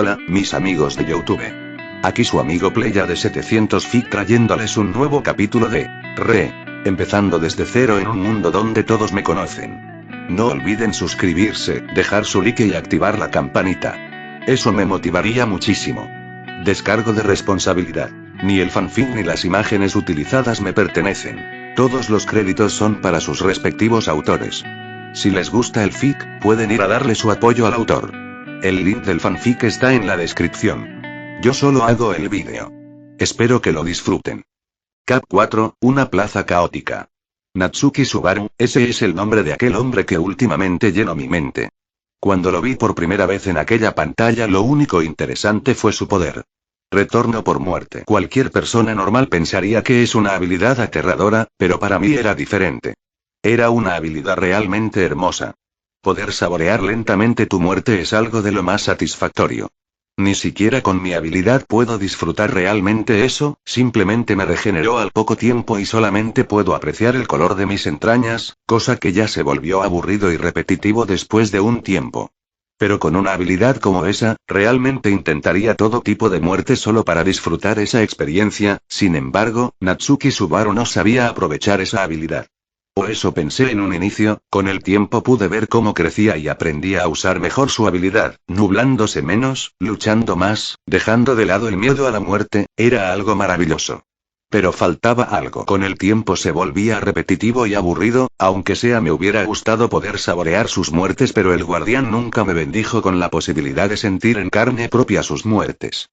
Hola, mis amigos de YouTube. Aquí su amigo Playa de 700 Fic trayéndoles un nuevo capítulo de empezando desde cero en un mundo donde todos me conocen. No olviden suscribirse, dejar su like y activar la campanita. Eso me motivaría muchísimo. Descargo de responsabilidad. Ni el fanfic ni las imágenes utilizadas me pertenecen. Todos los créditos son para sus respectivos autores. Si les gusta el fic, pueden ir a darle su apoyo al autor. El link del fanfic está en la descripción. Yo solo hago el vídeo. Espero que lo disfruten. Cap 4, una plaza caótica. Natsuki Subaru, ese es el nombre de aquel hombre que últimamente llenó mi mente. Cuando lo vi por primera vez en aquella pantalla, lo único interesante fue su poder. Retorno por muerte. Cualquier persona normal pensaría que es una habilidad aterradora, pero para mí era diferente. Era una habilidad realmente hermosa. Poder saborear lentamente tu muerte es algo de lo más satisfactorio. Ni siquiera con mi habilidad puedo disfrutar realmente eso, simplemente me regeneró al poco tiempo y solamente puedo apreciar el color de mis entrañas, cosa que ya se volvió aburrido y repetitivo después de un tiempo. Pero con una habilidad como esa, realmente intentaría todo tipo de muerte solo para disfrutar esa experiencia. Sin embargo, Natsuki Subaru no sabía aprovechar esa habilidad. O eso pensé en un inicio. Con el tiempo pude ver cómo crecía y aprendía a usar mejor su habilidad, nublándose menos, luchando más, dejando de lado el miedo a la muerte. Era algo maravilloso. Pero faltaba algo. Con el tiempo se volvía repetitivo y aburrido, aunque sea me hubiera gustado poder saborear sus muertes, pero el guardián nunca me bendijo con la posibilidad de sentir en carne propia sus muertes.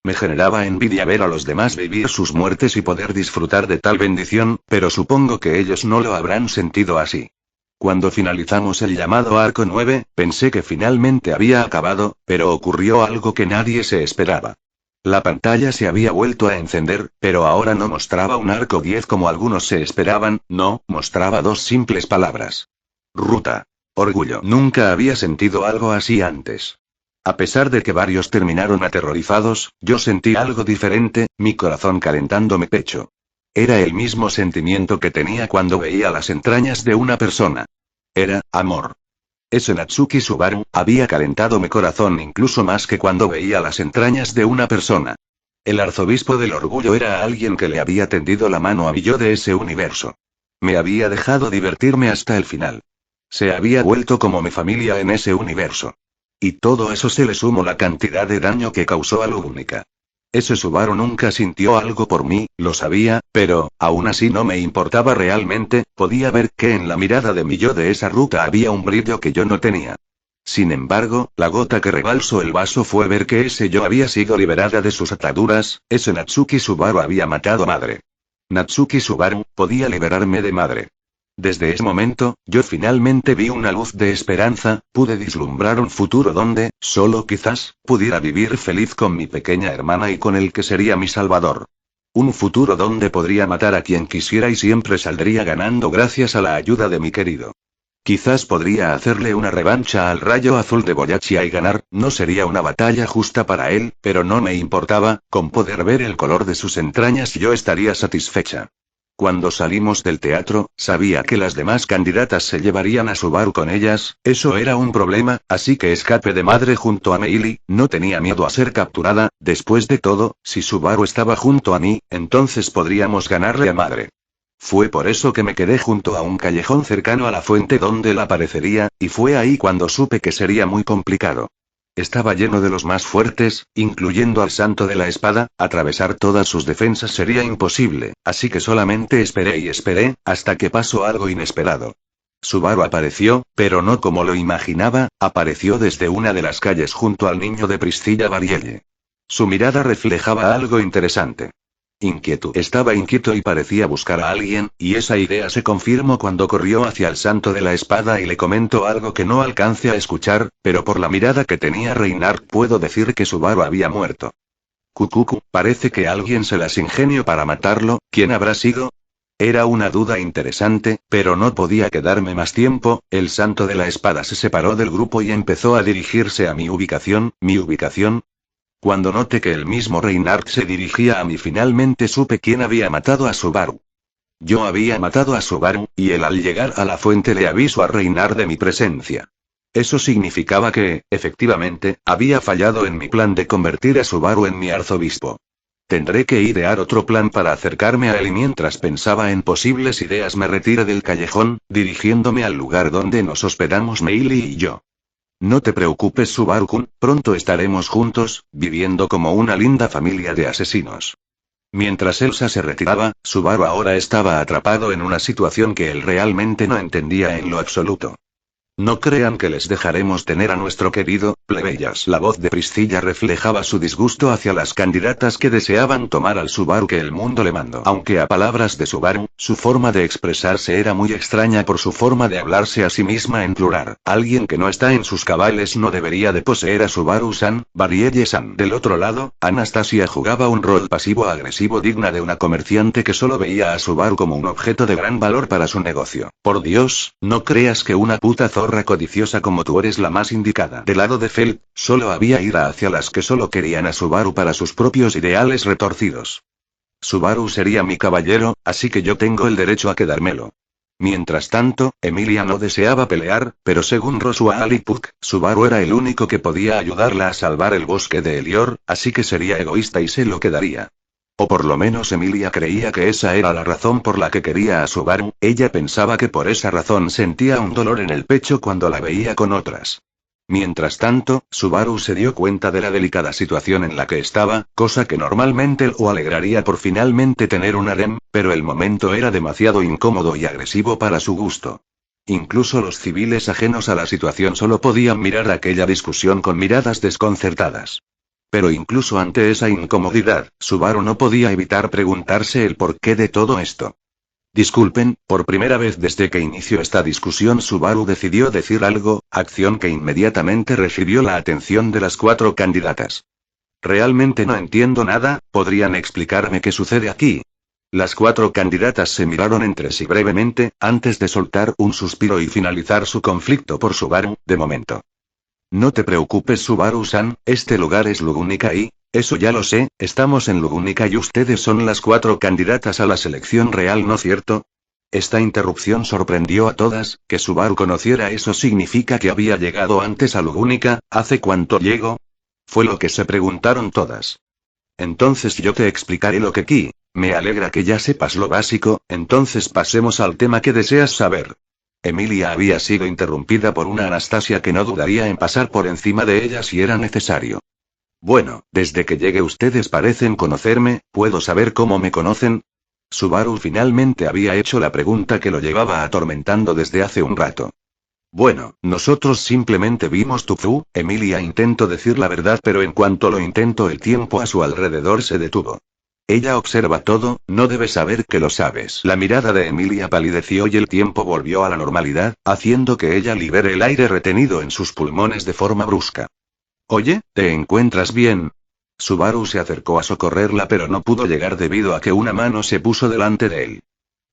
Me generaba envidia ver a los demás vivir sus muertes y poder disfrutar de tal bendición, pero supongo que ellos no lo habrán sentido así. Cuando finalizamos el llamado arco 9, pensé que finalmente había acabado, pero ocurrió algo que nadie se esperaba. La pantalla se había vuelto a encender, pero ahora no mostraba un arco 10 como algunos se esperaban, no, mostraba dos simples palabras. Ruta. Orgullo. Nunca había sentido algo así antes. A pesar de que varios terminaron aterrorizados, yo sentí algo diferente, mi corazón calentando mi pecho. Era el mismo sentimiento que tenía cuando veía las entrañas de una persona. Era amor. Ese Natsuki Subaru había calentado mi corazón incluso más que cuando veía las entrañas de una persona. El arzobispo del orgullo era alguien que le había tendido la mano a mi yo de ese universo. Me había dejado divertirme hasta el final. Se había vuelto como mi familia en ese universo. Y todo eso se le sumó la cantidad de daño que causó a Lugnica. Ese Subaru nunca sintió algo por mí, lo sabía, pero, aún así no me importaba realmente. Podía ver que en la mirada de mi yo de esa ruta había un brillo que yo no tenía. Sin embargo, la gota que rebalsó el vaso fue ver que ese yo había sido liberada de sus ataduras. Ese Natsuki Subaru había matado a madre. Natsuki Subaru podía liberarme de madre. Desde ese momento, yo finalmente vi una luz de esperanza, pude vislumbrar un futuro donde, solo quizás, pudiera vivir feliz con mi pequeña hermana y con el que sería mi salvador. Un futuro donde podría matar a quien quisiera y siempre saldría ganando gracias a la ayuda de mi querido. Quizás podría hacerle una revancha al rayo azul de Boyachia y ganar. No sería una batalla justa para él, pero no me importaba. Con poder ver el color de sus entrañas yo estaría satisfecha. Cuando salimos del teatro, sabía que las demás candidatas se llevarían a Subaru con ellas. Eso era un problema, así que escapé de madre junto a Meili. No tenía miedo a ser capturada. Después de todo, si Subaru estaba junto a mí, entonces podríamos ganarle a madre. Fue por eso que me quedé junto a un callejón cercano a la fuente donde él aparecería, y fue ahí cuando supe que sería muy complicado. Estaba lleno de los más fuertes, incluyendo al Santo de la Espada. Atravesar todas sus defensas sería imposible, así que solamente esperé y esperé, hasta que pasó algo inesperado. Subaru apareció, pero no como lo imaginaba. Apareció desde una de las calles junto al niño de Priscilla Varielle. Su mirada reflejaba algo interesante. Inquietud. Estaba inquieto y parecía buscar a alguien, y esa idea se confirmó cuando corrió hacia el Santo de la Espada y le comentó algo que no alcance a escuchar, pero por la mirada que tenía Reinhardt puedo decir que Subaru había muerto. Kukuku, parece que alguien se las ingenió para matarlo. ¿Quién habrá sido? Era una duda interesante, pero no podía quedarme más tiempo. El Santo de la Espada se separó del grupo y empezó a dirigirse a mi ubicación. ¿Mi ubicación? Cuando noté que el mismo Reinhardt se dirigía a mí, finalmente supe quién había matado a Subaru. Yo había matado a Subaru, y él al llegar a la fuente le avisó a Reinhardt de mi presencia. Eso significaba que, efectivamente, había fallado en mi plan de convertir a Subaru en mi arzobispo. Tendré que idear otro plan para acercarme a él y mientras pensaba en posibles ideas me retiré del callejón, dirigiéndome al lugar donde nos hospedamos Meili y yo. No te preocupes Subaru-kun, pronto estaremos juntos, viviendo como una linda familia de asesinos. Mientras Elsa se retiraba, Subaru ahora estaba atrapado en una situación que él realmente no entendía en lo absoluto. No crean que les dejaremos tener a nuestro querido, plebeyas. La voz de Priscilla reflejaba su disgusto hacia las candidatas que deseaban tomar al Subaru que el mundo le mandó. Aunque a palabras de Subaru, su forma de expresarse era muy extraña por su forma de hablarse a sí misma en plural. Alguien que no está en sus cabales no debería de poseer a Subaru-san, Barielle-san. Del otro lado, Anastasia jugaba un rol pasivo-agresivo digna de una comerciante que solo veía a Subaru como un objeto de gran valor para su negocio. Por Dios, no creas que una puta zorra codiciosa como tú eres la más indicada. Del lado de Felt, solo había ira hacia las que solo querían a Subaru para sus propios ideales retorcidos. Subaru sería mi caballero, así que yo tengo el derecho a quedármelo. Mientras tanto, Emilia no deseaba pelear, pero según Rosua Alipuk, Subaru era el único que podía ayudarla a salvar el bosque de Elior, así que sería egoísta y se lo quedaría. O por lo menos Emilia creía que esa era la razón por la que quería a Subaru, ella pensaba que por esa razón sentía un dolor en el pecho cuando la veía con otras. Mientras tanto, Subaru se dio cuenta de la delicada situación en la que estaba, cosa que normalmente lo alegraría por finalmente tener un harem, pero el momento era demasiado incómodo y agresivo para su gusto. Incluso los civiles ajenos a la situación solo podían mirar aquella discusión con miradas desconcertadas. Pero incluso ante esa incomodidad, Subaru no podía evitar preguntarse el porqué de todo esto. Disculpen, por primera vez desde que inició esta discusión Subaru decidió decir algo, acción que inmediatamente recibió la atención de las 4 candidatas. Realmente no entiendo nada, ¿podrían explicarme qué sucede aquí? Las 4 candidatas se miraron entre sí brevemente, antes de soltar un suspiro y finalizar su conflicto por Subaru, de momento. No te preocupes Subaru-san, este lugar es Lugunica y, eso ya lo sé, estamos en Lugunica y ustedes son las 4 candidatas a la selección real, ¿no cierto? Esta interrupción sorprendió a todas, que Subaru conociera eso significa que había llegado antes a Lugunica, ¿hace cuánto llegó? Fue lo que se preguntaron todas. Entonces yo te explicaré lo que aquí, me alegra que ya sepas lo básico, entonces pasemos al tema que deseas saber. Emilia había sido interrumpida por una Anastasia que no dudaría en pasar por encima de ella si era necesario. Bueno, desde que llegué ustedes parecen conocerme, ¿puedo saber cómo me conocen? Subaru finalmente había hecho la pregunta que lo llevaba atormentando desde hace un rato. Bueno, nosotros simplemente vimos tu fu, Emilia intentó decir la verdad pero en cuanto lo intentó el tiempo a su alrededor se detuvo. Ella observa todo, no debes saber que lo sabes. La mirada de Emilia palideció y el tiempo volvió a la normalidad, haciendo que ella libere el aire retenido en sus pulmones de forma brusca. Oye, ¿te encuentras bien? Subaru se acercó a socorrerla pero no pudo llegar debido a que una mano se puso delante de él.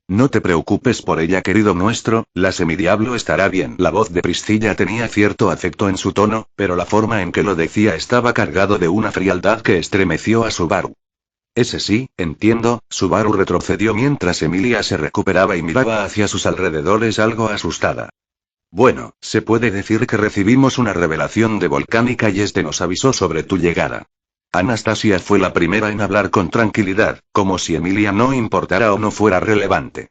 No te preocupes por ella querido nuestro, la semidiablo estará bien. La voz de Priscilla tenía cierto afecto en su tono, pero la forma en que lo decía estaba cargado de una frialdad que estremeció a Subaru. Ese sí, entiendo, Subaru retrocedió mientras Emilia se recuperaba y miraba hacia sus alrededores algo asustada. Bueno, se puede decir que recibimos una revelación de Volcánica y este nos avisó sobre tu llegada. Anastasia fue la primera en hablar con tranquilidad, como si Emilia no importara o no fuera relevante.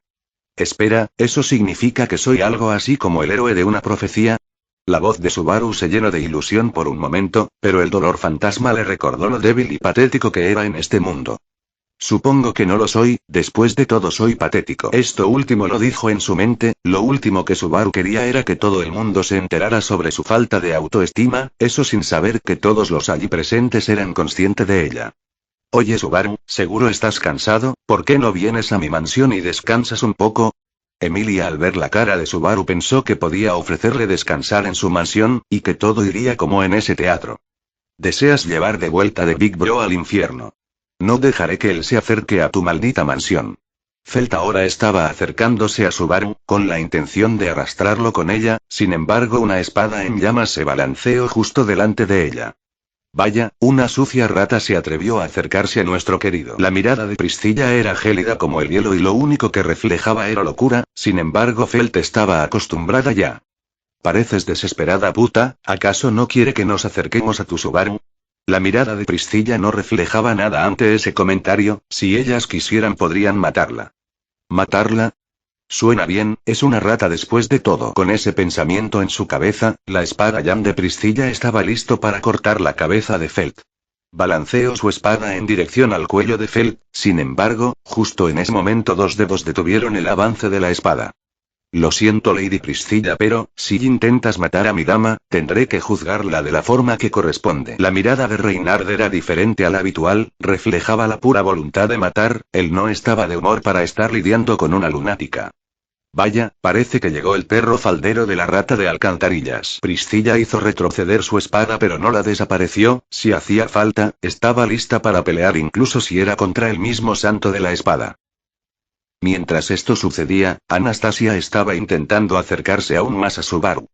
Espera, ¿eso significa que soy algo así como el héroe de una profecía? La voz de Subaru se llenó de ilusión por un momento, pero el dolor fantasma le recordó lo débil y patético que era en este mundo. Supongo que no lo soy, después de todo soy patético. Esto último lo dijo en su mente, lo último que Subaru quería era que todo el mundo se enterara sobre su falta de autoestima, eso sin saber que todos los allí presentes eran conscientes de ella. Oye Subaru, ¿seguro estás cansado? ¿Por qué no vienes a mi mansión y descansas un poco? Emilia al ver la cara de Subaru pensó que podía ofrecerle descansar en su mansión, y que todo iría como en ese teatro. ¿Deseas llevar de vuelta de Big Bro al infierno? No dejaré que él se acerque a tu maldita mansión. Felt ahora estaba acercándose a Subaru, con la intención de arrastrarlo con ella, sin embargo una espada en llamas se balanceó justo delante de ella. Vaya, una sucia rata se atrevió a acercarse a nuestro querido. La mirada de Priscilla era gélida como el hielo y lo único que reflejaba era locura, sin embargo Felt estaba acostumbrada ya. Pareces desesperada puta, ¿acaso no quiere que nos acerquemos a tu Subaru? La mirada de Priscilla no reflejaba nada ante ese comentario, si ellas quisieran podrían matarla. ¿Matarla? Suena bien, es una rata después de todo. Con ese pensamiento en su cabeza, la espada Jam de Priscilla estaba listo para cortar la cabeza de Felt. Balanceó su espada en dirección al cuello de Felt, sin embargo, justo en ese momento dos dedos detuvieron el avance de la espada. Lo siento Lady Priscilla, pero, si intentas matar a mi dama, tendré que juzgarla de la forma que corresponde. La mirada de Reynard era diferente a la habitual, reflejaba la pura voluntad de matar, él no estaba de humor para estar lidiando con una lunática. Vaya, parece que llegó el perro faldero de la rata de alcantarillas. Priscilla hizo retroceder su espada pero no la desapareció, si hacía falta, estaba lista para pelear incluso si era contra el mismo santo de la espada. Mientras esto sucedía, Anastasia estaba intentando acercarse aún más a Subaru.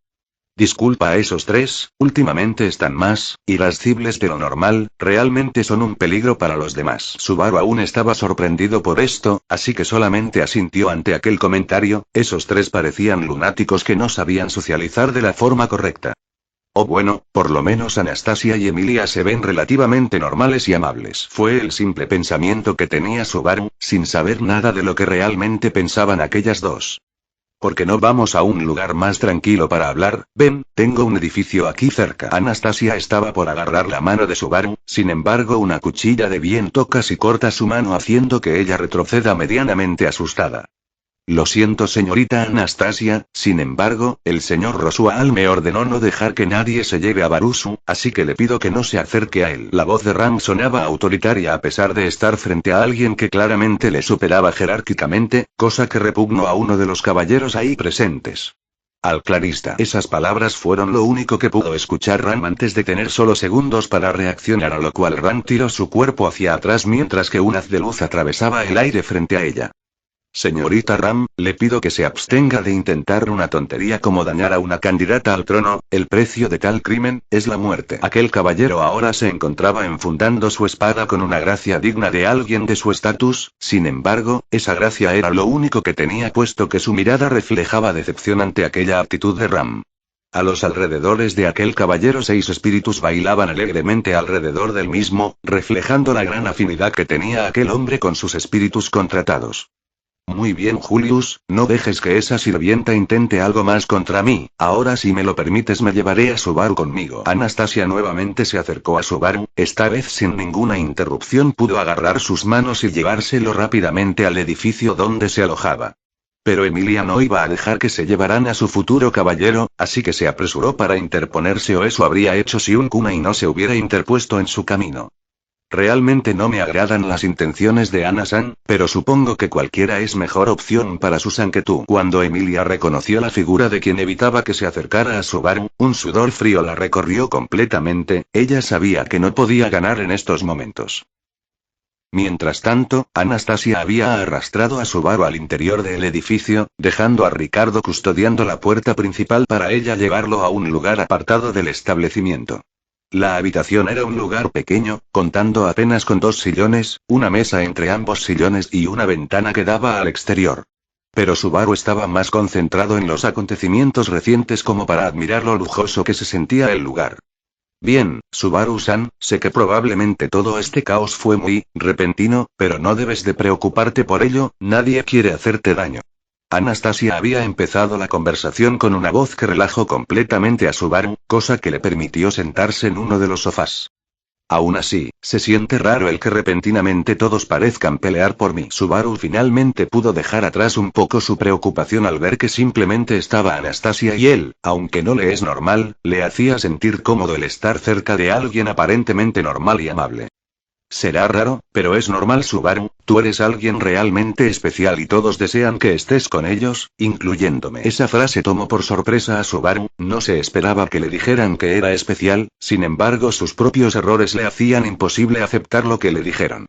Disculpa a esos tres, últimamente están más irascibles de lo normal, realmente son un peligro para los demás. Subaru aún estaba sorprendido por esto, así que solamente asintió ante aquel comentario, esos tres parecían lunáticos que no sabían socializar de la forma correcta. Oh bueno, por lo menos Anastasia y Emilia se ven relativamente normales y amables. Fue el simple pensamiento que tenía Subaru, sin saber nada de lo que realmente pensaban aquellas dos. ¿Por qué no vamos a un lugar más tranquilo para hablar? Ven, tengo un edificio aquí cerca. Anastasia estaba por agarrar la mano de Subaru, sin embargo una cuchilla de viento casi corta su mano haciendo que ella retroceda medianamente asustada. Lo siento señorita Anastasia, sin embargo, el señor Rosual me ordenó no dejar que nadie se lleve a Barusu, así que le pido que no se acerque a él. La voz de Ram sonaba autoritaria a pesar de estar frente a alguien que claramente le superaba jerárquicamente, cosa que repugnó a uno de los caballeros ahí presentes. Al clarista. Esas palabras fueron lo único que pudo escuchar Ram antes de tener solo segundos para reaccionar, a lo cual Ram tiró su cuerpo hacia atrás mientras que un haz de luz atravesaba el aire frente a ella. Señorita Ram, le pido que se abstenga de intentar una tontería como dañar a una candidata al trono, el precio de tal crimen, es la muerte. Aquel caballero ahora se encontraba enfundando su espada con una gracia digna de alguien de su estatus, sin embargo, esa gracia era lo único que tenía puesto que su mirada reflejaba decepción ante aquella actitud de Ram. A los alrededores de aquel caballero 6 espíritus bailaban alegremente alrededor del mismo, reflejando la gran afinidad que tenía aquel hombre con sus espíritus contratados. Muy bien Julius, no dejes que esa sirvienta intente algo más contra mí, ahora si me lo permites me llevaré a Subaru conmigo. Anastasia nuevamente se acercó a Subaru, esta vez sin ninguna interrupción pudo agarrar sus manos y llevárselo rápidamente al edificio donde se alojaba. Pero Emilia no iba a dejar que se llevaran a su futuro caballero, así que se apresuró para interponerse, o eso habría hecho si un kunai no se hubiera interpuesto en su camino. Realmente no me agradan las intenciones de Ana-san, pero supongo que cualquiera es mejor opción para Susan que tú. Cuando Emilia reconoció la figura de quien evitaba que se acercara a Subaru, un sudor frío la recorrió completamente, ella sabía que no podía ganar en estos momentos. Mientras tanto, Anastasia había arrastrado a Subaru al interior del edificio, dejando a Ricardo custodiando la puerta principal para ella llevarlo a un lugar apartado del establecimiento. La habitación era un lugar pequeño, contando apenas con 2 sillones, una mesa entre ambos sillones y una ventana que daba al exterior. Pero Subaru estaba más concentrado en los acontecimientos recientes como para admirar lo lujoso que se sentía el lugar. Bien, Subaru-san, sé que probablemente todo este caos fue muy repentino, pero no debes de preocuparte por ello, nadie quiere hacerte daño. Anastasia había empezado la conversación con una voz que relajó completamente a Subaru, cosa que le permitió sentarse en uno de los sofás. Aún así, se siente raro el que repentinamente todos parezcan pelear por mí. Subaru finalmente pudo dejar atrás un poco su preocupación al ver que simplemente estaba Anastasia y él, aunque no le es normal, le hacía sentir cómodo el estar cerca de alguien aparentemente normal y amable. Será raro, pero es normal Subaru, tú eres alguien realmente especial y todos desean que estés con ellos, incluyéndome. Esa frase tomó por sorpresa a Subaru, no se esperaba que le dijeran que era especial, sin embargo sus propios errores le hacían imposible aceptar lo que le dijeron.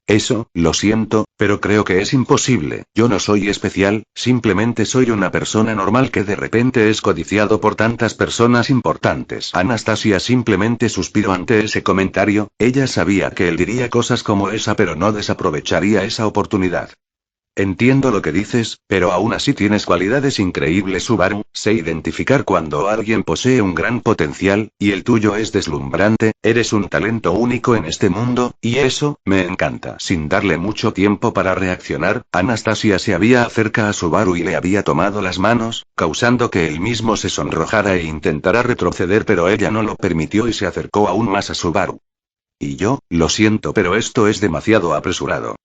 Eso, lo siento, pero creo que es imposible, yo no soy especial, simplemente soy una persona normal que de repente es codiciado por tantas personas importantes. Anastasia simplemente suspiró ante ese comentario, ella sabía que él diría cosas como esa pero no desaprovecharía esa oportunidad. Entiendo lo que dices, pero aún así tienes cualidades increíbles, Subaru. Sé identificar cuando alguien posee un gran potencial, y el tuyo es deslumbrante. Eres un talento único en este mundo, y eso, me encanta. Sin darle mucho tiempo para reaccionar, Anastasia se había acercado a Subaru y le había tomado las manos, causando que él mismo se sonrojara e intentara retroceder, pero ella no lo permitió y se acercó aún más a Subaru. Y yo, lo siento, pero esto es demasiado apresurado.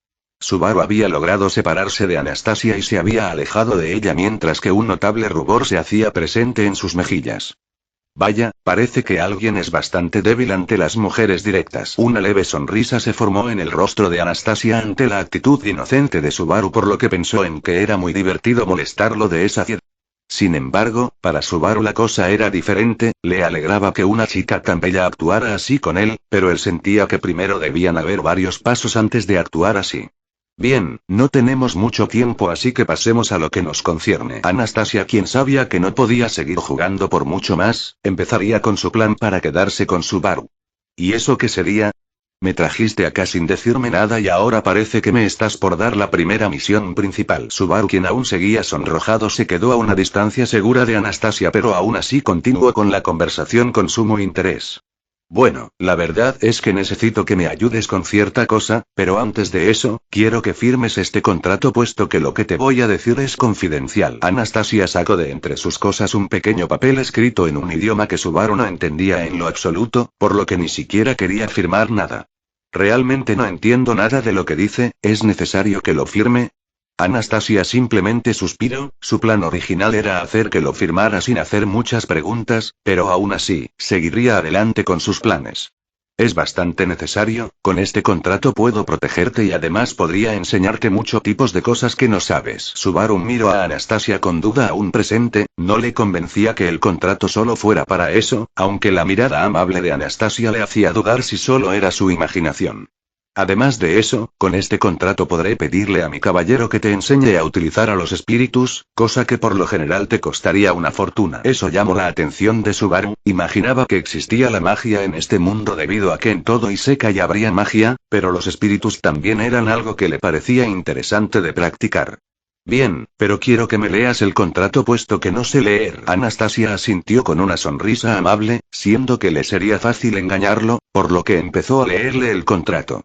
Subaru había logrado separarse de Anastasia y se había alejado de ella mientras que un notable rubor se hacía presente en sus mejillas. Vaya, parece que alguien es bastante débil ante las mujeres directas. Una leve sonrisa se formó en el rostro de Anastasia ante la actitud inocente de Subaru, por lo que pensó en que era muy divertido molestarlo de esa manera. Sin embargo, para Subaru la cosa era diferente. Le alegraba que una chica tan bella actuara así con él, pero él sentía que primero debían haber varios pasos antes de actuar así. Bien, no tenemos mucho tiempo, así que pasemos a lo que nos concierne. Anastasia, quien sabía que no podía seguir jugando por mucho más, empezaría con su plan para quedarse con Subaru. ¿Y eso qué sería? Me trajiste acá sin decirme nada y ahora parece que me estás por dar la primera misión principal. Subaru, quien aún seguía sonrojado, se quedó a una distancia segura de Anastasia, pero aún así continuó con la conversación con sumo interés. Bueno, la verdad es que necesito que me ayudes con cierta cosa, pero antes de eso, quiero que firmes este contrato puesto que lo que te voy a decir es confidencial. Anastasia sacó de entre sus cosas un pequeño papel escrito en un idioma que Subaru no entendía en lo absoluto, por lo que ni siquiera quería firmar nada. Realmente no entiendo nada de lo que dice. ¿Es necesario que lo firme? Anastasia simplemente suspiró. Su plan original era hacer que lo firmara sin hacer muchas preguntas, pero aún así, seguiría adelante con sus planes. Es bastante necesario. Con este contrato puedo protegerte y además podría enseñarte muchos tipos de cosas que no sabes. Subaru miró a Anastasia con duda aún presente. No le convencía que el contrato solo fuera para eso, aunque la mirada amable de Anastasia le hacía dudar si solo era su imaginación. Además de eso, con este contrato podré pedirle a mi caballero que te enseñe a utilizar a los espíritus, cosa que por lo general te costaría una fortuna. Eso llamó la atención de Subaru. Imaginaba que existía la magia en este mundo debido a que en todo Isekai habría magia, pero los espíritus también eran algo que le parecía interesante de practicar. Bien, pero quiero que me leas el contrato puesto que no sé leer. Anastasia asintió con una sonrisa amable, siendo que le sería fácil engañarlo, por lo que empezó a leerle el contrato.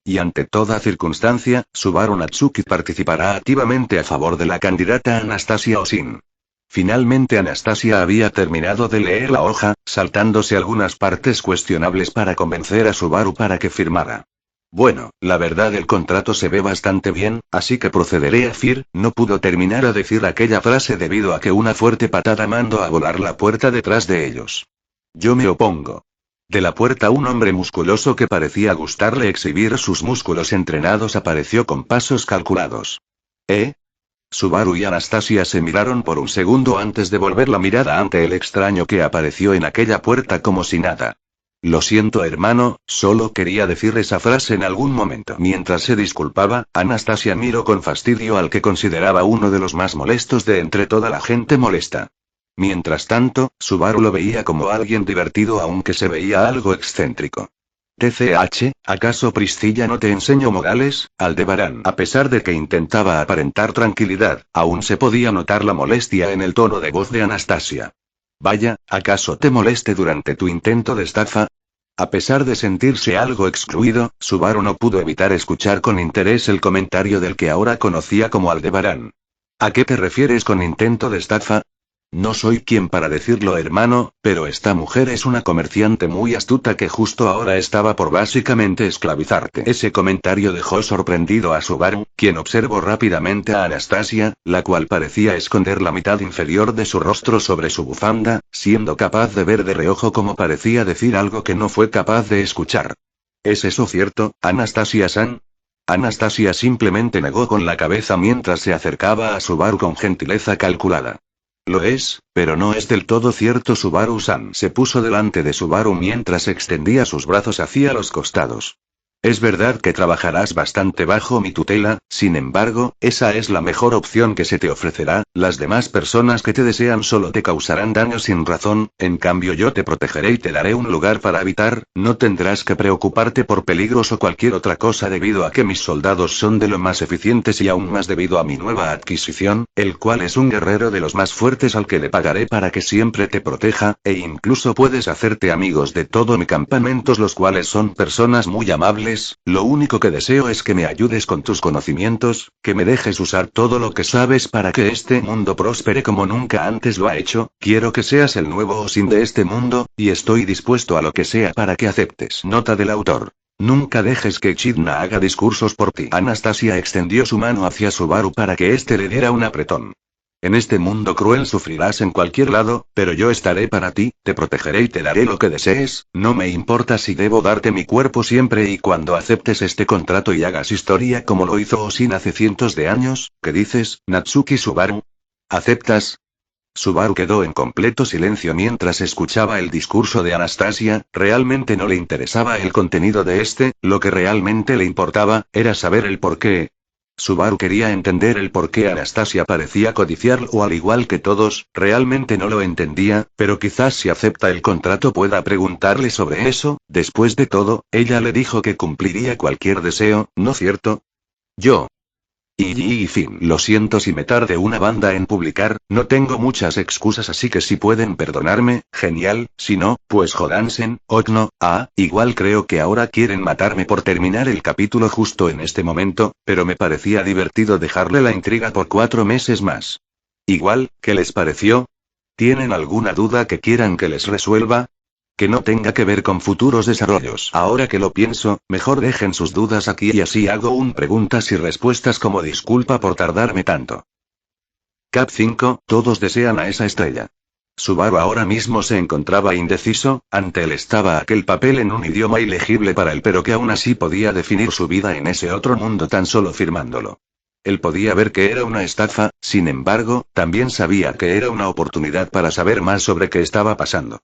Y ante toda circunstancia, Subaru Natsuki participará activamente a favor de la candidata Anastasia Osin. Finalmente Anastasia había terminado de leer la hoja, saltándose algunas partes cuestionables para convencer a Subaru para que firmara. Bueno, la verdad el contrato se ve bastante bien, así que procederé a No pudo terminar a decir aquella frase debido a que una fuerte patada mandó a volar la puerta detrás de ellos. Yo me opongo. De la puerta un hombre musculoso que parecía gustarle exhibir sus músculos entrenados apareció con pasos calculados. ¿Eh? Subaru y Anastasia se miraron por un segundo antes de volver la mirada ante el extraño que apareció en aquella puerta como si nada. Lo siento, hermano, solo quería decir esa frase en algún momento. Mientras se disculpaba, Anastasia miró con fastidio al que consideraba uno de los más molestos de entre toda la gente molesta. Mientras tanto, Subaru lo veía como alguien divertido aunque se veía algo excéntrico. TCH, ¿acaso Priscilla no te enseñó modales, Aldebarán? A pesar de que intentaba aparentar tranquilidad, aún se podía notar la molestia en el tono de voz de Anastasia. Vaya, ¿acaso te moleste durante tu intento de estafa? A pesar de sentirse algo excluido, Subaru no pudo evitar escuchar con interés el comentario del que ahora conocía como Aldebarán. ¿A qué te refieres con intento de estafa? No soy quien para decirlo, hermano, pero esta mujer es una comerciante muy astuta que justo ahora estaba por básicamente esclavizarte. Ese comentario dejó sorprendido a Subaru, quien observó rápidamente a Anastasia, la cual parecía esconder la mitad inferior de su rostro sobre su bufanda, siendo capaz de ver de reojo como parecía decir algo que no fue capaz de escuchar. ¿Es eso cierto, Anastasia-san? Anastasia simplemente negó con la cabeza mientras se acercaba a Subaru con gentileza calculada. Lo es, pero no es del todo cierto. Subaru-san se puso delante de Subaru mientras extendía sus brazos hacia los costados. Es verdad que trabajarás bastante bajo mi tutela, sin embargo, esa es la mejor opción que se te ofrecerá. Las demás personas que te desean solo te causarán daño sin razón, en cambio yo te protegeré y te daré un lugar para habitar, no tendrás que preocuparte por peligros o cualquier otra cosa debido a que mis soldados son de lo más eficientes y aún más debido a mi nueva adquisición, el cual es un guerrero de los más fuertes al que le pagaré para que siempre te proteja, e incluso puedes hacerte amigos de todo mi campamento, los cuales son personas muy amables. Lo único que deseo es que me ayudes con tus conocimientos, que me dejes usar todo lo que sabes para que este mundo prospere como nunca antes lo ha hecho. Quiero que seas el nuevo Osin de este mundo, y estoy dispuesto a lo que sea para que aceptes. Nota del autor. Nunca dejes que Echidna haga discursos por ti. Anastasia extendió su mano hacia Subaru para que éste le diera un apretón. En este mundo cruel sufrirás en cualquier lado, pero yo estaré para ti, te protegeré y te daré lo que desees, no me importa si debo darte mi cuerpo siempre y cuando aceptes este contrato y hagas historia como lo hizo Osin hace cientos de años. ¿Qué dices, Natsuki Subaru? ¿Aceptas? Subaru quedó en completo silencio mientras escuchaba el discurso de Anastasia. Realmente no le interesaba el contenido de este, lo que realmente le importaba, era saber el porqué. Subaru quería entender el por qué Anastasia parecía codiciarlo al igual que todos, realmente no lo entendía, pero quizás si acepta el contrato pueda preguntarle sobre eso. Después de todo, ella le dijo que cumpliría cualquier deseo, ¿no cierto? Yo. Y fin. Lo siento si me tardé una banda en publicar, no tengo muchas excusas así que si pueden perdonarme, genial, si no, pues jodansen, no. Igual creo que ahora quieren matarme por terminar el capítulo justo en este momento, pero me parecía divertido dejarle la intriga por 4 meses más. Igual, ¿qué les pareció? ¿Tienen alguna duda que quieran que les resuelva? Que no tenga que ver con futuros desarrollos. Ahora que lo pienso, mejor dejen sus dudas aquí y así hago un preguntas y respuestas como disculpa por tardarme tanto. Cap 5, todos desean a esa estrella. Subaru ahora mismo se encontraba indeciso, ante él estaba aquel papel en un idioma ilegible para él pero que aún así podía definir su vida en ese otro mundo tan solo firmándolo. Él podía ver que era una estafa, sin embargo, también sabía que era una oportunidad para saber más sobre qué estaba pasando.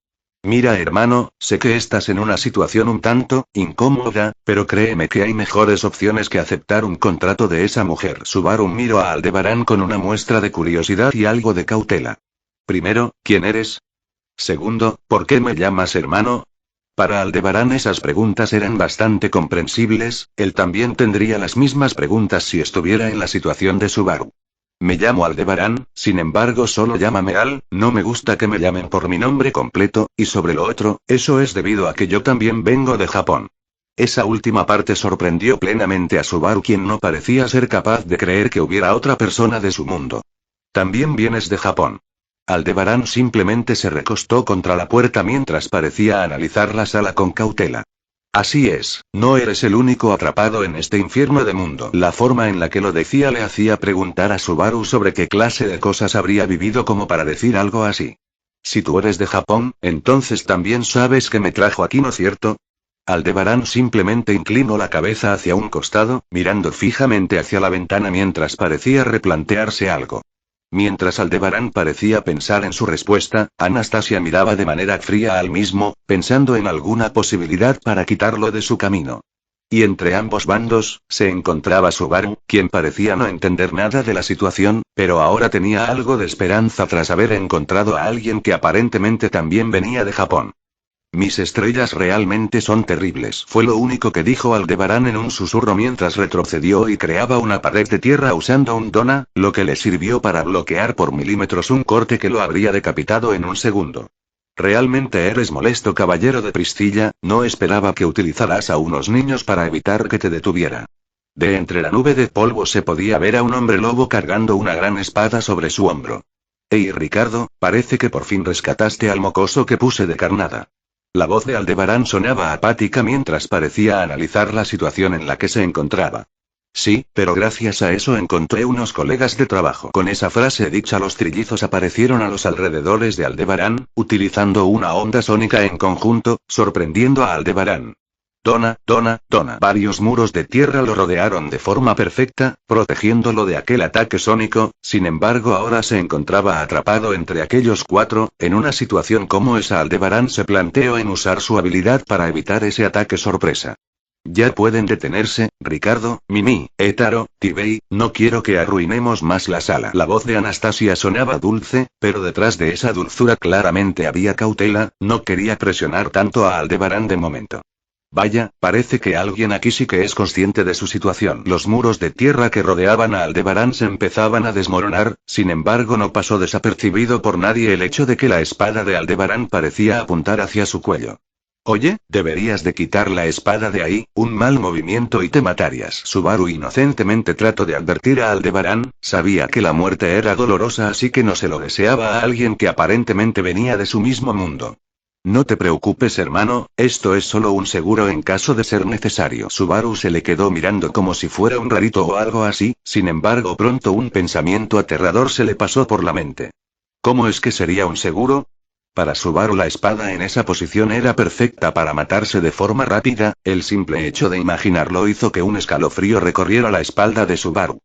Mira hermano, sé que estás en una situación un tanto incómoda, pero créeme que hay mejores opciones que aceptar un contrato de esa mujer. Subaru miró a Aldebarán con una muestra de curiosidad y algo de cautela. Primero, ¿quién eres? Segundo, ¿por qué me llamas hermano? Para Aldebarán esas preguntas eran bastante comprensibles, él también tendría las mismas preguntas si estuviera en la situación de Subaru. Me llamo Aldebarán, sin embargo solo llámame Al, no me gusta que me llamen por mi nombre completo, y sobre lo otro, eso es debido a que yo también vengo de Japón. Esa última parte sorprendió plenamente a Subaru quien no parecía ser capaz de creer que hubiera otra persona de su mundo. ¿También vienes de Japón? Aldebarán simplemente se recostó contra la puerta mientras parecía analizar la sala con cautela. Así es, no eres el único atrapado en este infierno de mundo. La forma en la que lo decía le hacía preguntar a Subaru sobre qué clase de cosas habría vivido como para decir algo así. Si tú eres de Japón, entonces también sabes que me trajo aquí, ¿no es cierto? Aldebarán simplemente inclinó la cabeza hacia un costado, mirando fijamente hacia la ventana mientras parecía replantearse algo. Mientras Aldebarán parecía pensar en su respuesta, Anastasia miraba de manera fría al mismo, pensando en alguna posibilidad para quitarlo de su camino. Y entre ambos bandos, se encontraba Subaru, quien parecía no entender nada de la situación, pero ahora tenía algo de esperanza tras haber encontrado a alguien que aparentemente también venía de Japón. Mis estrellas realmente son terribles. Fue lo único que dijo Aldebarán en un susurro mientras retrocedió y creaba una pared de tierra usando un dona, lo que le sirvió para bloquear por milímetros un corte que lo habría decapitado en un segundo. Realmente eres molesto, caballero de Priscilla, no esperaba que utilizaras a unos niños para evitar que te detuviera. De entre la nube de polvo se podía ver a un hombre lobo cargando una gran espada sobre su hombro. Hey Ricardo, parece que por fin rescataste al mocoso que puse de carnada. La voz de Aldebarán sonaba apática mientras parecía analizar la situación en la que se encontraba. Sí, pero gracias a eso encontré unos colegas de trabajo. Con esa frase dicha los trillizos aparecieron a los alrededores de Aldebarán, utilizando una onda sónica en conjunto, sorprendiendo a Aldebarán. Dona. Varios muros de tierra lo rodearon de forma perfecta, protegiéndolo de aquel ataque sónico, sin embargo ahora se encontraba atrapado entre aquellos 4, en una situación como esa Aldebarán se planteó en usar su habilidad para evitar ese ataque sorpresa. Ya pueden detenerse, Ricardo, Mimi, Etaro, Tibei, no quiero que arruinemos más la sala. La voz de Anastasia sonaba dulce, pero detrás de esa dulzura claramente había cautela, no quería presionar tanto a Aldebarán de momento. Vaya, parece que alguien aquí sí que es consciente de su situación. Los muros de tierra que rodeaban a Aldebarán se empezaban a desmoronar, sin embargo no pasó desapercibido por nadie el hecho de que la espada de Aldebarán parecía apuntar hacia su cuello. Oye, deberías de quitar la espada de ahí, un mal movimiento y te matarías. Subaru inocentemente trató de advertir a Aldebarán, sabía que la muerte era dolorosa así que no se lo deseaba a alguien que aparentemente venía de su mismo mundo. No te preocupes hermano, esto es solo un seguro en caso de ser necesario. Subaru se le quedó mirando como si fuera un rarito o algo así, sin embargo pronto un pensamiento aterrador se le pasó por la mente. ¿Cómo es que sería un seguro? Para Subaru la espada en esa posición era perfecta para matarse de forma rápida, el simple hecho de imaginarlo hizo que un escalofrío recorriera la espalda de Subaru.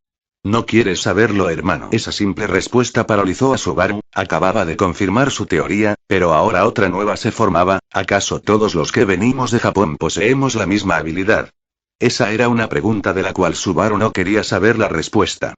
No quieres saberlo hermano. Esa simple respuesta paralizó a Subaru, acababa de confirmar su teoría, pero ahora otra nueva se formaba, ¿acaso todos los que venimos de Japón poseemos la misma habilidad? Esa era una pregunta de la cual Subaru no quería saber la respuesta.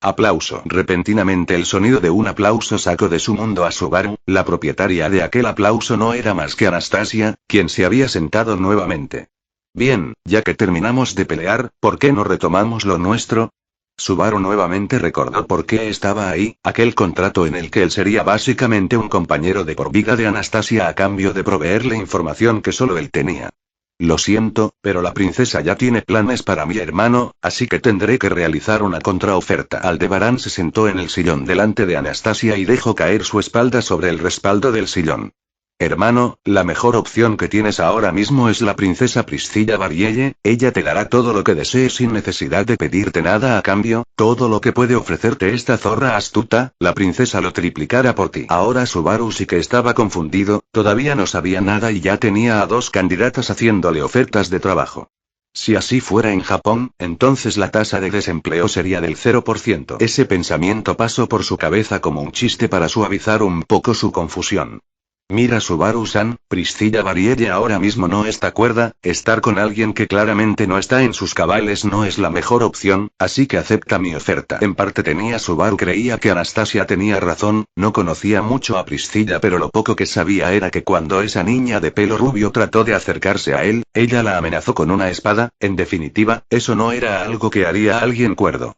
Aplauso. Repentinamente el sonido de un aplauso sacó de su mundo a Subaru, la propietaria de aquel aplauso no era más que Anastasia, quien se había sentado nuevamente. Bien, ya que terminamos de pelear, ¿por qué no retomamos lo nuestro? Subaru nuevamente recordó por qué estaba ahí, aquel contrato en el que él sería básicamente un compañero de por vida de Anastasia a cambio de proveerle información que solo él tenía. Lo siento, pero la princesa ya tiene planes para mi hermano, así que tendré que realizar una contraoferta. Aldebarán se sentó en el sillón delante de Anastasia y dejó caer su espalda sobre el respaldo del sillón. Hermano, la mejor opción que tienes ahora mismo es la princesa Priscilla Barielle, ella te dará todo lo que desees sin necesidad de pedirte nada a cambio, todo lo que puede ofrecerte esta zorra astuta, la princesa lo triplicará por ti. Ahora Subaru sí que estaba confundido, todavía no sabía nada y ya tenía a dos candidatas haciéndole ofertas de trabajo. Si así fuera en Japón, entonces la tasa de desempleo sería del 0%. Ese pensamiento pasó por su cabeza como un chiste para suavizar un poco su confusión. Mira Subaru-san, Priscilla Barielle ahora mismo no está cuerda, estar con alguien que claramente no está en sus cabales no es la mejor opción, así que acepta mi oferta. En parte Subaru creía que Anastasia tenía razón, no conocía mucho a Priscilla pero lo poco que sabía era que cuando esa niña de pelo rubio trató de acercarse a él, ella la amenazó con una espada, en definitiva, eso no era algo que haría alguien cuerdo.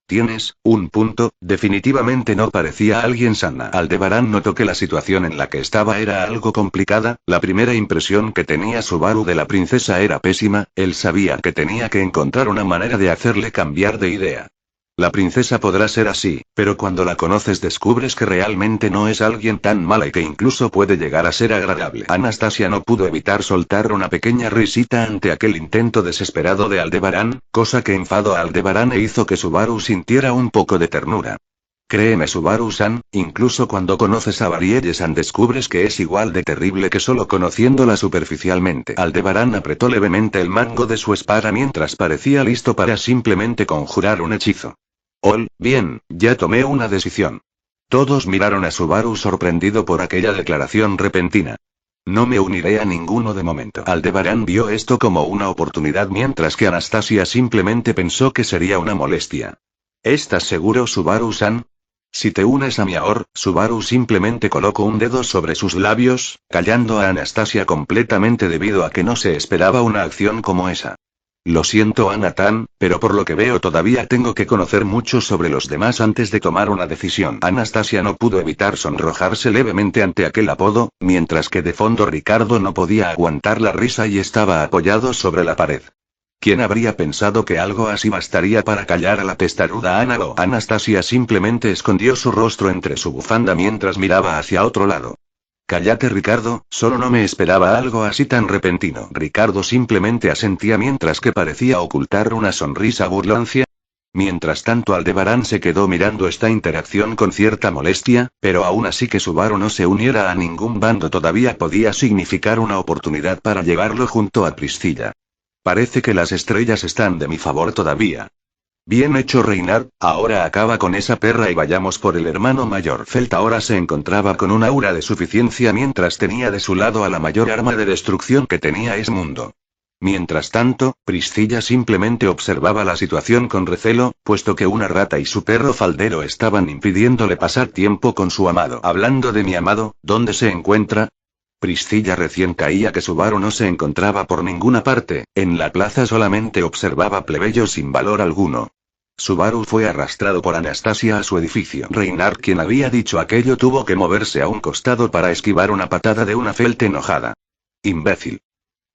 Tienes un punto, definitivamente no parecía alguien sana. Aldebarán notó que la situación en la que estaba era algo complicada, la primera impresión que tenía Subaru de la princesa era pésima, él sabía que tenía que encontrar una manera de hacerle cambiar de idea. La princesa podrá ser así, pero cuando la conoces descubres que realmente no es alguien tan mala y que incluso puede llegar a ser agradable. Anastasia no pudo evitar soltar una pequeña risita ante aquel intento desesperado de Aldebarán, cosa que enfadó a Aldebarán e hizo que Subaru sintiera un poco de ternura. Créeme Subaru-san, incluso cuando conoces a Barielle-san descubres que es igual de terrible que solo conociéndola superficialmente. Aldebarán apretó levemente el mango de su espada mientras parecía listo para simplemente conjurar un hechizo. Bien, ya tomé una decisión. Todos miraron a Subaru sorprendido por aquella declaración repentina. No me uniré a ninguno de momento. Aldebarán vio esto como una oportunidad mientras que Anastasia simplemente pensó que sería una molestia. ¿Estás seguro Subaru-san? Si te unes a mi Subaru simplemente colocó un dedo sobre sus labios, callando a Anastasia completamente debido a que no se esperaba una acción como esa. Lo siento Anatan, pero por lo que veo todavía tengo que conocer mucho sobre los demás antes de tomar una decisión. Anastasia no pudo evitar sonrojarse levemente ante aquel apodo, mientras que de fondo Ricardo no podía aguantar la risa y estaba apoyado sobre la pared. ¿Quién habría pensado que algo así bastaría para callar a la testaruda Analo? Anastasia simplemente escondió su rostro entre su bufanda mientras miraba hacia otro lado. Cállate Ricardo, solo no me esperaba algo así tan repentino. Ricardo simplemente asentía mientras que parecía ocultar una sonrisa burlancia. Mientras tanto Aldebarán se quedó mirando esta interacción con cierta molestia, pero aún así que Subaru no se uniera a ningún bando todavía podía significar una oportunidad para llevarlo junto a Priscilla. Parece que las estrellas están de mi favor todavía. Bien hecho Reinar, ahora acaba con esa perra y vayamos por el hermano mayor. Felt ahora se encontraba con un aura de suficiencia mientras tenía de su lado a la mayor arma de destrucción que tenía Esmundo. Mientras tanto, Priscilla simplemente observaba la situación con recelo, puesto que una rata y su perro faldero estaban impidiéndole pasar tiempo con su amado. Hablando de mi amado, ¿dónde se encuentra? Priscilla recién caía que Subaru no se encontraba por ninguna parte, en la plaza solamente observaba plebeyos sin valor alguno. Subaru fue arrastrado por Anastasia a su edificio. Reinar, quien había dicho aquello, tuvo que moverse a un costado para esquivar una patada de una Felt enojada. Imbécil.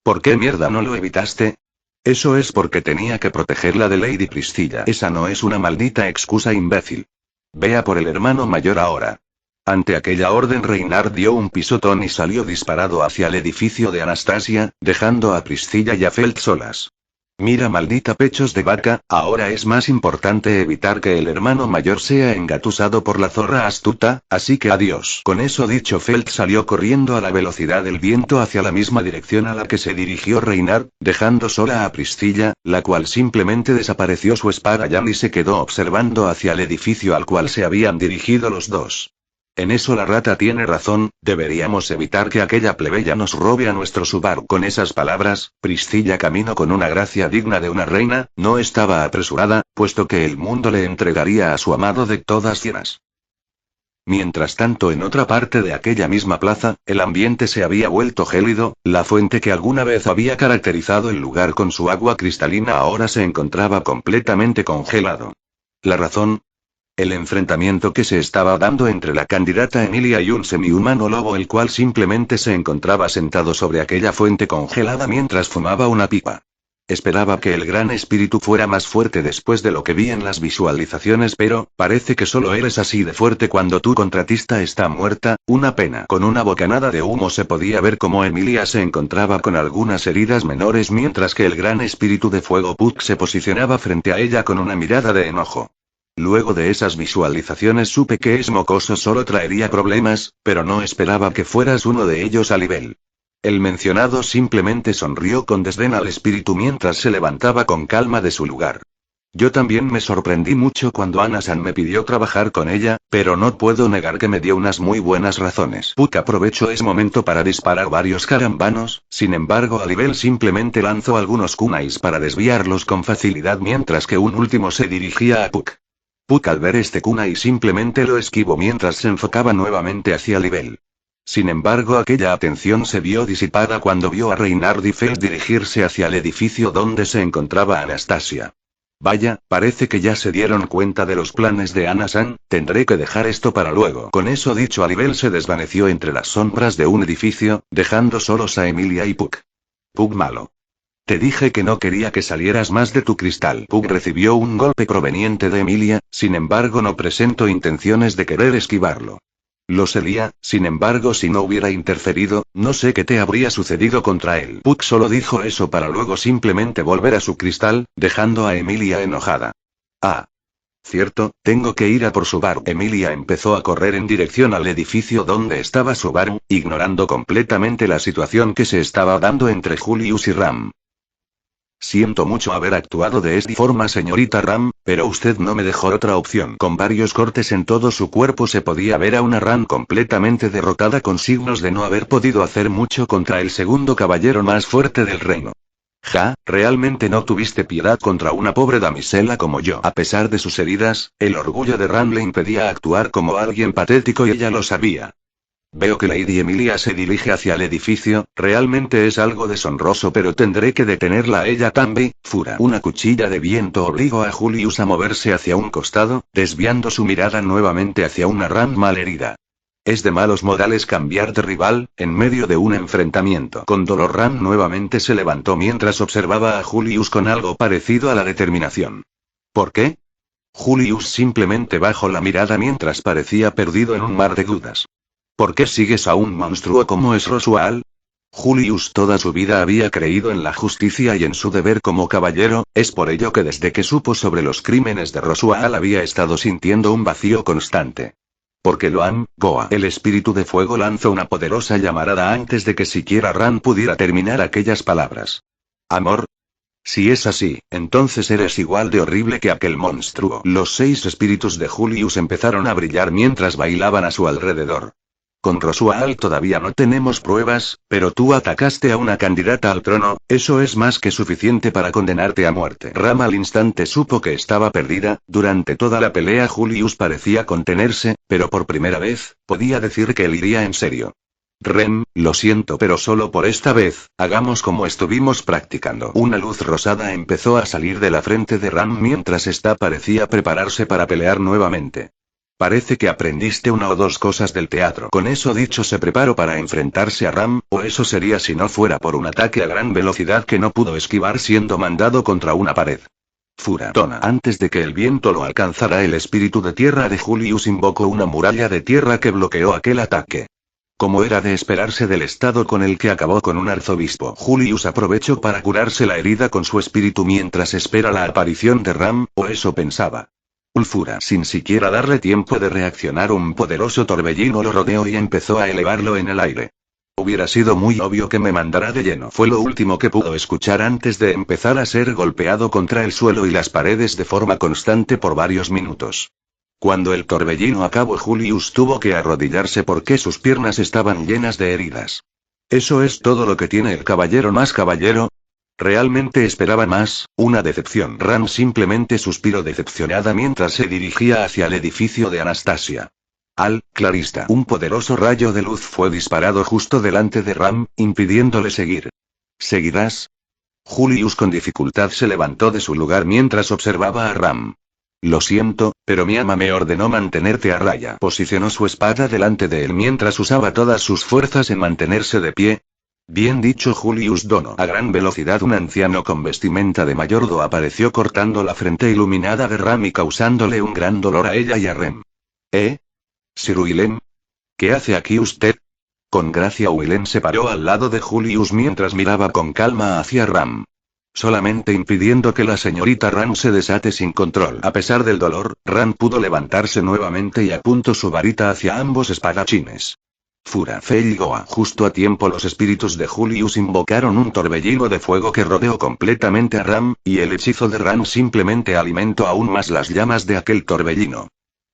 ¿Por qué mierda no lo evitaste? Eso es porque tenía que protegerla de Lady Priscilla. Esa no es una maldita excusa, imbécil. Vea por el hermano mayor ahora. Ante aquella orden, Reinar dio un pisotón y salió disparado hacia el edificio de Anastasia, dejando a Priscilla y a Felt solas. Mira, maldita pechos de vaca, ahora es más importante evitar que el hermano mayor sea engatusado por la zorra astuta, así que adiós. Con eso dicho, Felt salió corriendo a la velocidad del viento hacia la misma dirección a la que se dirigió Reinar, dejando sola a Priscilla, la cual simplemente desapareció su espada ya y se quedó observando hacia el edificio al cual se habían dirigido los dos. En eso la rata tiene razón, deberíamos evitar que aquella plebeya nos robe a nuestro Subaru. Con esas palabras, Priscilla caminó con una gracia digna de una reina, no estaba apresurada, puesto que el mundo le entregaría a su amado de todas llenas. Mientras tanto, en otra parte de aquella misma plaza, el ambiente se había vuelto gélido, la fuente que alguna vez había caracterizado el lugar con su agua cristalina ahora se encontraba completamente congelado. ¿La razón? El enfrentamiento que se estaba dando entre la candidata Emilia y un semi-humano lobo, el cual simplemente se encontraba sentado sobre aquella fuente congelada mientras fumaba una pipa. Esperaba que el gran espíritu fuera más fuerte después de lo que vi en las visualizaciones, pero parece que solo eres así de fuerte cuando tu contratista está muerta, una pena. Con una bocanada de humo se podía ver cómo Emilia se encontraba con algunas heridas menores mientras que el gran espíritu de fuego Puck se posicionaba frente a ella con una mirada de enojo. Luego de esas visualizaciones supe que es mocoso solo traería problemas, pero no esperaba que fueras uno de ellos, Alibel. El mencionado simplemente sonrió con desdén al espíritu mientras se levantaba con calma de su lugar. Yo también me sorprendí mucho cuando Ana-san me pidió trabajar con ella, pero no puedo negar que me dio unas muy buenas razones. Puck aprovechó ese momento para disparar varios carambanos, sin embargo Alibel simplemente lanzó algunos kunais para desviarlos con facilidad mientras que un último se dirigía a Puck. Puck al ver este kunai simplemente lo esquivó mientras se enfocaba nuevamente hacia Alibel. Sin embargo, aquella atención se vio disipada cuando vio a Reinhard y Felt dirigirse hacia el edificio donde se encontraba Anastasia. Vaya, parece que ya se dieron cuenta de los planes de Ana-san, tendré que dejar esto para luego. Con eso dicho, Alibel se desvaneció entre las sombras de un edificio, dejando solos a Emilia y Puck. Puck malo. Te dije que no quería que salieras más de tu cristal. Puck recibió un golpe proveniente de Emilia, sin embargo no presentó intenciones de querer esquivarlo. Lo sería, sin embargo, si no hubiera interferido, no sé qué te habría sucedido contra él. Puck solo dijo eso para luego simplemente volver a su cristal, dejando a Emilia enojada. Ah. Cierto, tengo que ir a por Subaru. Emilia empezó a correr en dirección al edificio donde estaba Subaru, ignorando completamente la situación que se estaba dando entre Julius y Ram. Siento mucho haber actuado de esta forma, señorita Ram, pero usted no me dejó otra opción. Con varios cortes en todo su cuerpo se podía ver a una Ram completamente derrotada con signos de no haber podido hacer mucho contra el segundo caballero más fuerte del reino. Ja, realmente no tuviste piedad contra una pobre damisela como yo. A pesar de sus heridas, el orgullo de Ram le impedía actuar como alguien patético y ella lo sabía. Veo que Lady Emilia se dirige hacia el edificio, realmente es algo deshonroso, pero tendré que detenerla a ella también. Fura. Una cuchilla de viento obligó a Julius a moverse hacia un costado, desviando su mirada nuevamente hacia una Ram malherida. Es de malos modales cambiar de rival, en medio de un enfrentamiento. Con dolor Ram nuevamente se levantó mientras observaba a Julius con algo parecido a la determinación. ¿Por qué? Julius simplemente bajó la mirada mientras parecía perdido en un mar de dudas. ¿Por qué sigues a un monstruo como es Roswaal? Julius toda su vida había creído en la justicia y en su deber como caballero, es por ello que desde que supo sobre los crímenes de Roswaal había estado sintiendo un vacío constante. Porque Loan, Goa. El espíritu de fuego lanzó una poderosa llamarada antes de que siquiera Ran pudiera terminar aquellas palabras. ¿Amor? Si es así, entonces eres igual de horrible que aquel monstruo. Los 6 espíritus de Julius empezaron a brillar mientras bailaban a su alrededor. Con Roswaal todavía no tenemos pruebas, pero tú atacaste a una candidata al trono, eso es más que suficiente para condenarte a muerte. Ram al instante supo que estaba perdida. Durante toda la pelea Julius parecía contenerse, pero por primera vez, podía decir que él iría en serio. Rem, lo siento pero solo por esta vez, hagamos como estuvimos practicando. Una luz rosada empezó a salir de la frente de Ram mientras esta parecía prepararse para pelear nuevamente. Parece que aprendiste una o dos cosas del teatro. Con eso dicho se preparó para enfrentarse a Ram, o eso sería si no fuera por un ataque a gran velocidad que no pudo esquivar siendo mandado contra una pared. Furatona. Antes de que el viento lo alcanzara el espíritu de tierra de Julius invocó una muralla de tierra que bloqueó aquel ataque. Como era de esperarse del estado con el que acabó con un arzobispo, Julius aprovechó para curarse la herida con su espíritu mientras espera la aparición de Ram, o eso pensaba. Ulfura, sin siquiera darle tiempo de reaccionar, un poderoso torbellino lo rodeó y empezó a elevarlo en el aire. Hubiera sido muy obvio que me mandara de lleno. Fue lo último que pudo escuchar antes de empezar a ser golpeado contra el suelo y las paredes de forma constante por varios minutos. Cuando el torbellino acabó, Julius tuvo que arrodillarse porque sus piernas estaban llenas de heridas. ¿Eso es todo lo que tiene el caballero más caballero? Realmente esperaba más, una decepción. Ram simplemente suspiró decepcionada mientras se dirigía hacia el edificio de Anastasia. Clarista. Un poderoso rayo de luz fue disparado justo delante de Ram, impidiéndole seguir. ¿Seguirás? Julius con dificultad se levantó de su lugar mientras observaba a Ram. Lo siento, pero mi ama me ordenó mantenerte a raya. Posicionó su espada delante de él mientras usaba todas sus fuerzas en mantenerse de pie. Bien dicho, Julius Dono. A gran velocidad un anciano con vestimenta de mayordomo apareció cortando la frente iluminada de Ram y causándole un gran dolor a ella y a Rem. Sir Willem. ¿Qué hace aquí usted? Con gracia Willem se paró al lado de Julius mientras miraba con calma hacia Ram. Solamente impidiendo que la señorita Ram se desate sin control. A pesar del dolor, Ram pudo levantarse nuevamente y apuntó su varita hacia ambos espadachines. Fura Felgoa. Justo a tiempo los espíritus de Julius invocaron un torbellino de fuego que rodeó completamente a Ram, y el hechizo de Ram simplemente alimentó aún más las llamas de aquel torbellino.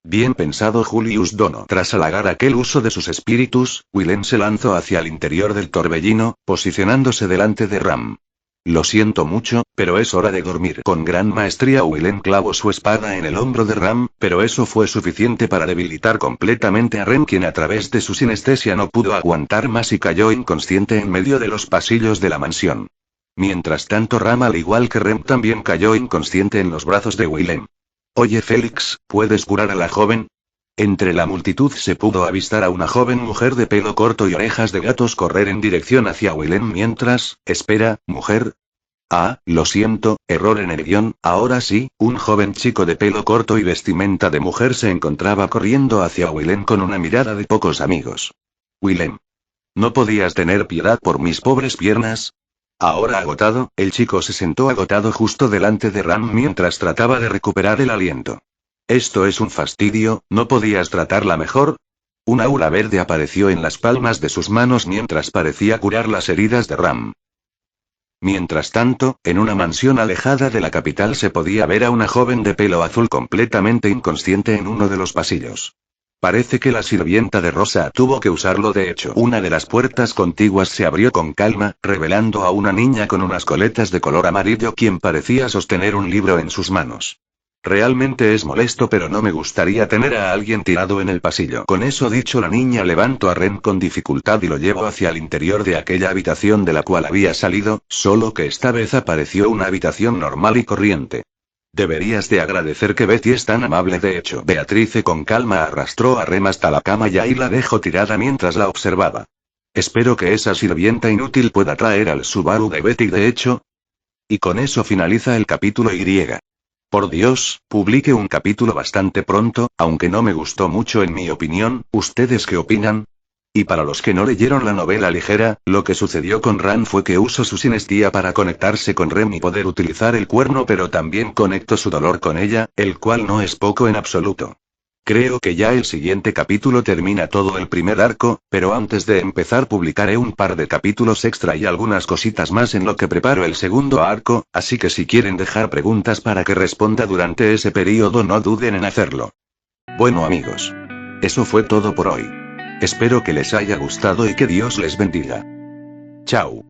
Bien pensado, Julius Dono. Tras halagar aquel uso de sus espíritus, Willem se lanzó hacia el interior del torbellino, posicionándose delante de Ram. Lo siento mucho, pero es hora de dormir. Con gran maestría Willem clavó su espada en el hombro de Ram, pero eso fue suficiente para debilitar completamente a Rem, quien a través de su sinestesia no pudo aguantar más y cayó inconsciente en medio de los pasillos de la mansión. Mientras tanto Ram, al igual que Rem, también cayó inconsciente en los brazos de Willem. Oye Félix, ¿puedes curar a la joven? Entre la multitud se pudo avistar a una joven mujer de pelo corto y orejas de gatos correr en dirección hacia Willem mientras, espera, mujer. Lo siento, error en el guión. Ahora sí, un joven chico de pelo corto y vestimenta de mujer se encontraba corriendo hacia Willem con una mirada de pocos amigos. Willem. ¿No podías tener piedad por mis pobres piernas? Ahora agotado, el chico se sentó agotado justo delante de Ram mientras trataba de recuperar el aliento. Esto es un fastidio, ¿no podías tratarla mejor? Un aura verde apareció en las palmas de sus manos mientras parecía curar las heridas de Ram. Mientras tanto, en una mansión alejada de la capital se podía ver a una joven de pelo azul completamente inconsciente en uno de los pasillos. Parece que la sirvienta de Rosa tuvo que usarlo. De hecho, una de las puertas contiguas se abrió con calma, revelando a una niña con unas coletas de color amarillo quien parecía sostener un libro en sus manos. Realmente es molesto, pero no me gustaría tener a alguien tirado en el pasillo. Con eso dicho, la niña levantó a Ren con dificultad y lo llevó hacia el interior de aquella habitación de la cual había salido, solo que esta vez apareció una habitación normal y corriente. Deberías de agradecer que Betty es tan amable. De hecho, Beatrice con calma arrastró a Rem hasta la cama y ahí la dejó tirada mientras la observaba. Espero que esa sirvienta inútil pueda traer al Subaru de Betty. De hecho. Y con eso finaliza el capítulo Y. Por Dios, publique un capítulo bastante pronto, aunque no me gustó mucho en mi opinión. ¿Ustedes qué opinan? Y para los que no leyeron la novela ligera, lo que sucedió con Ran fue que usó su sinestía para conectarse con Rem y poder utilizar el cuerno, pero también conectó su dolor con ella, el cual no es poco en absoluto. Creo que ya el siguiente capítulo termina todo el primer arco, pero antes de empezar publicaré un par de capítulos extra y algunas cositas más en lo que preparo el segundo arco, así que si quieren dejar preguntas para que responda durante ese periodo no duden en hacerlo. Bueno amigos. Eso fue todo por hoy. Espero que les haya gustado y que Dios les bendiga. Chao.